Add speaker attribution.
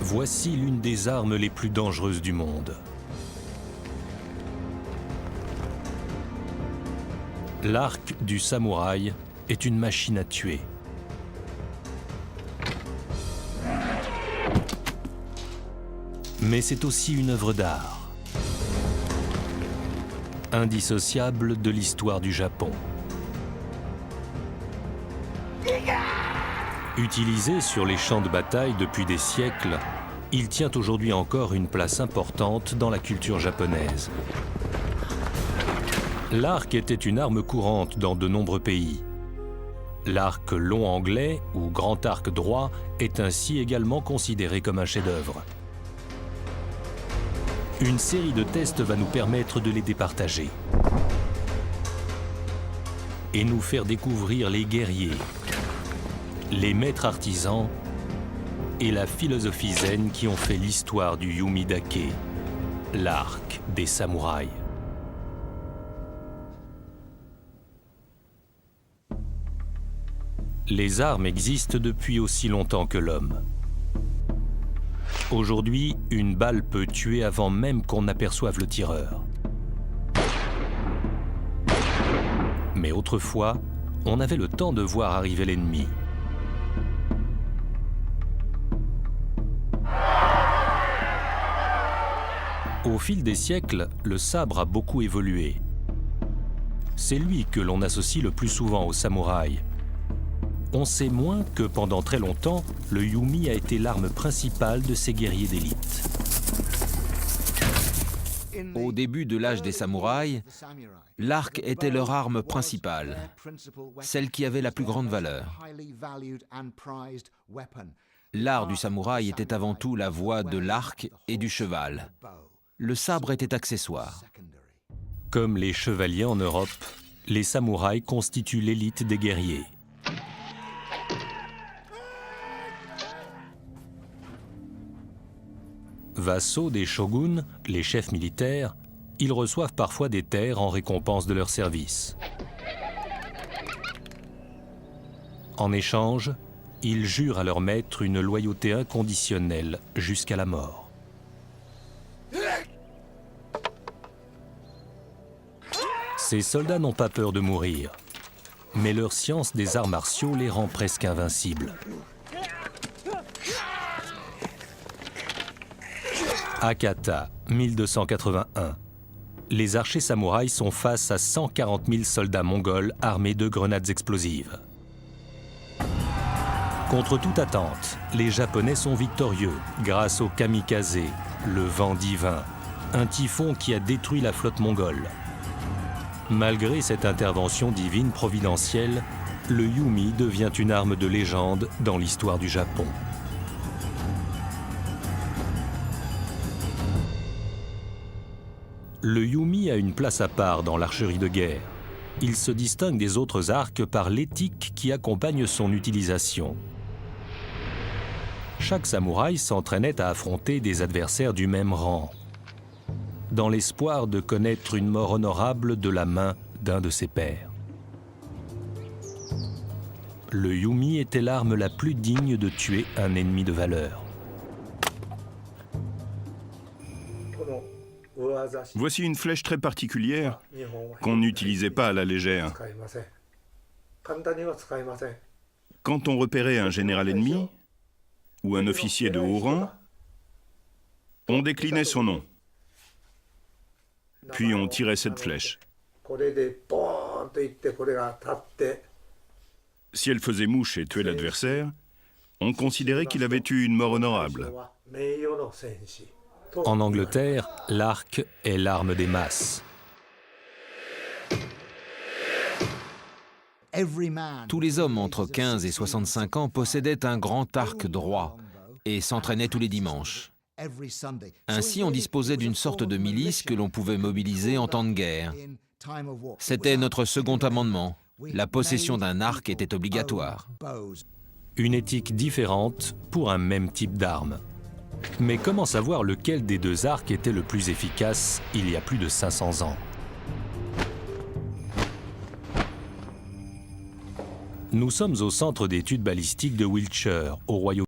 Speaker 1: Voici l'une des armes les plus dangereuses du monde. L'arc du samouraï est une machine à tuer. Mais c'est aussi une œuvre d'art, indissociable de l'histoire du Japon. Utilisé sur les champs de bataille depuis des siècles, il tient aujourd'hui encore une place importante dans la culture japonaise. L'arc était une arme courante dans de nombreux pays. L'arc long anglais, ou grand arc droit, est ainsi également considéré comme un chef-d'œuvre. Une série de tests va nous permettre de les départager et nous faire découvrir les guerriers, les maîtres artisans et la philosophie zen qui ont fait l'histoire du Yumi-dake, l'arc des samouraïs. Les armes existent depuis aussi longtemps que l'homme. Aujourd'hui, une balle peut tuer avant même qu'on aperçoive le tireur. Mais autrefois, on avait le temps de voir arriver l'ennemi. Au fil des siècles, le sabre a beaucoup évolué. C'est lui que l'on associe le plus souvent au samouraï. On sait moins que pendant très longtemps, le yumi a été l'arme principale de ces guerriers d'élite.
Speaker 2: Au début de l'âge des samouraïs, l'arc était leur arme principale, celle qui avait la plus grande valeur. L'art du samouraï était avant tout la voie de l'arc et du cheval. Le sabre était accessoire.
Speaker 1: Comme les chevaliers en Europe, les samouraïs constituent l'élite des guerriers. Vassaux des shoguns, les chefs militaires, ils reçoivent parfois des terres en récompense de leur service. En échange, ils jurent à leur maître une loyauté inconditionnelle jusqu'à la mort. Ces soldats n'ont pas peur de mourir, mais leur science des arts martiaux les rend presque invincibles. Hakata, 1281. Les archers samouraïs sont face à 140 000 soldats mongols armés de grenades explosives. Contre toute attente, les Japonais sont victorieux grâce au kamikaze, le vent divin, un typhon qui a détruit la flotte mongole. Malgré cette intervention divine providentielle, le yumi devient une arme de légende dans l'histoire du Japon. Le yumi a une place à part dans l'archerie de guerre. Il se distingue des autres arcs par l'éthique qui accompagne son utilisation. Chaque samouraï s'entraînait à affronter des adversaires du même rang, dans l'espoir de connaître une mort honorable de la main d'un de ses pairs. Le yumi était l'arme la plus digne de tuer un ennemi de valeur.
Speaker 3: Voici une flèche très particulière qu'on n'utilisait pas à la légère. Quand on repérait un général ennemi ou un officier de haut rang, on déclinait son nom. Puis on tirait cette flèche. Si elle faisait mouche et tuait l'adversaire, on considérait qu'il avait eu une mort honorable.
Speaker 1: En Angleterre, l'arc est l'arme des masses.
Speaker 2: Tous les hommes entre 15 et 65 ans possédaient un grand arc droit et s'entraînaient tous les dimanches. Ainsi, on disposait d'une sorte de milice que l'on pouvait mobiliser en temps de guerre. C'était notre second amendement. La possession d'un arc était obligatoire.
Speaker 1: Une éthique différente pour un même type d'arme. Mais comment savoir lequel des deux arcs était le plus efficace il y a plus de 500 ans? Nous sommes au centre d'études balistiques de Wiltshire, au Royaume-Uni.